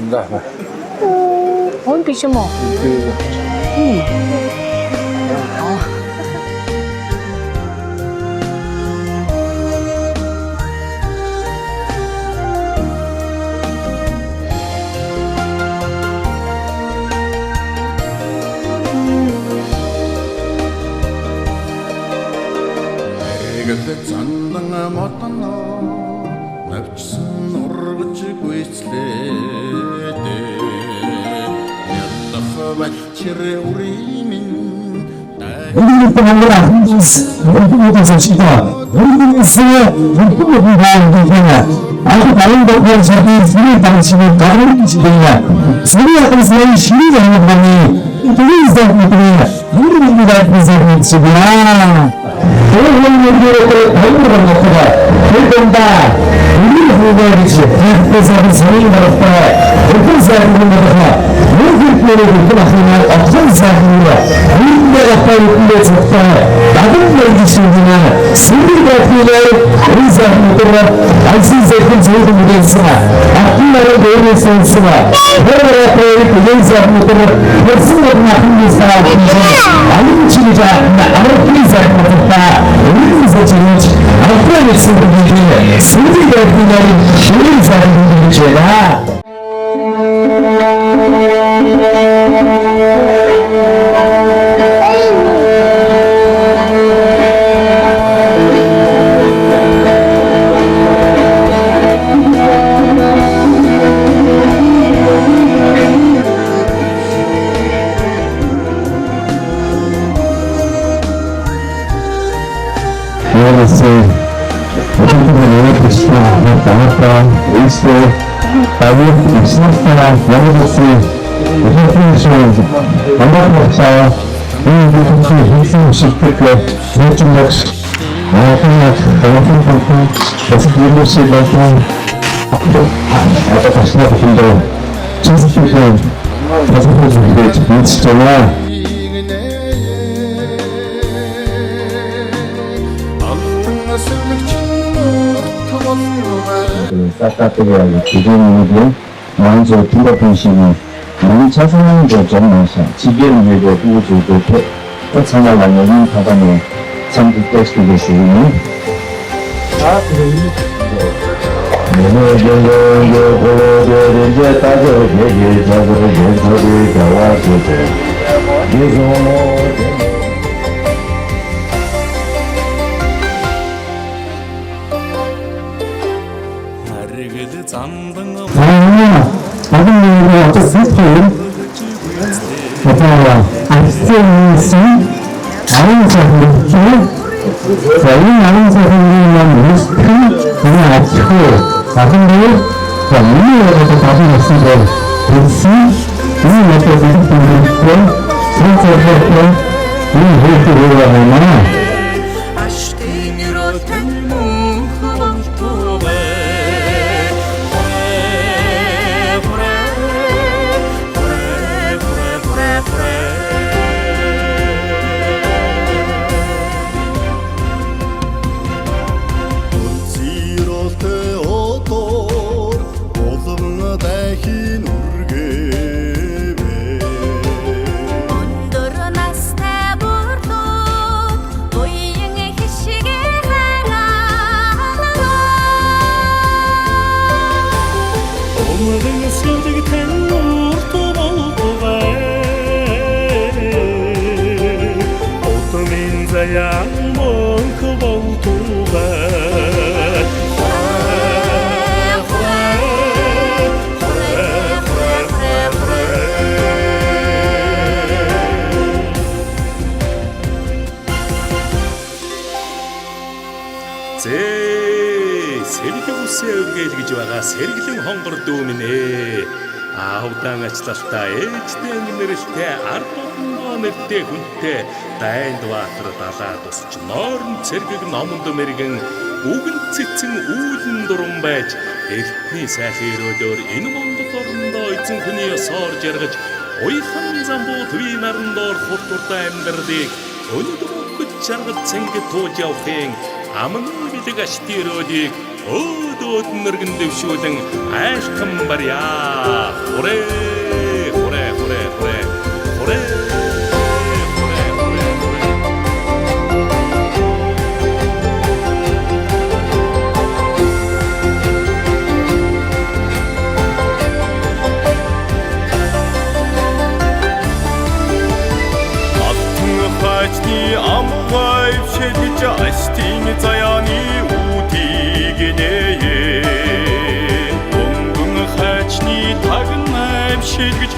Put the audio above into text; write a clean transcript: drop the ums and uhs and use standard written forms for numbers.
Да. Он почему? Зандан мотно навчсан ургаж гүйцлээд ядах бачир уримин 우리는 또 뭔가 한국에 사시다 우리나라에서 한국에 가야 아주 다른 곳에 사는 수많은 당신의 다른 지대야 수많은 사람이 신이 되는 거니 우리 사람들이 우리나라에 사는 집이야 그런 일들을 다루는 것보다 그런다 우리 후보이지 그 사람이 사는 것보다 그 사람이 것보다 모든 표현을 그만하면 어떤 사람이야 우리나라 빨리 불러줬다 나도 모르겠지만 수리가 필요해 우리 사람들은 안신세금 제도 무대에서나 앞으로는 내일 수 있으나 그런 앞에 그런 사람들은 벌써는 나쁜 사람이지 아닌 치료자 아무리 사람들다 우리에서 지금 앞으로의 친구들이 수리가 필요해 우리 사람들이 죄다 따뜻하게 기존이고 먼저 두가分析이 우리 자산도 전망사 지변 외교 우주도 또 상관하는 가방에 참고 떼스게 되시니 다른 분들은 어쨌든 어떤 악센스 아인사들이 저희 아인사들이면 리스크 그냥 앞으로 나중에 이유에서 다시 했을 글씨 이 옆에 분들이 있고 선생님들 이 회사를 하면 гэж байгаа сэргэлэн хонгор дүүмнэ аавдан ачлалтаа ээжтэй нэрэлтэй ард тундаа нэртэй хүнтэй дайнд баатар далаад усч ноорн цэргэг номонд мэргэн үгэн цэцэн үүлэн дуран байж эртний сайхан өрөөлөөр энэ монгол орндоо эзэн хүний ёсоор жаргаж уйхан замбуу төвий наран доор хурдтай амьдралыг өнөд өгч жаргаж цэнгэ тууж явахын амны билэг аштиродыг өөдөөд нэргэн дэвшүүлэн айлхан барья. Хүрээ, хүрээ, хүрээ, хүрээ, хүрээ. Амгай шилж астин заяаны үдийг нээ. Өнгөн хачны тагнав шилж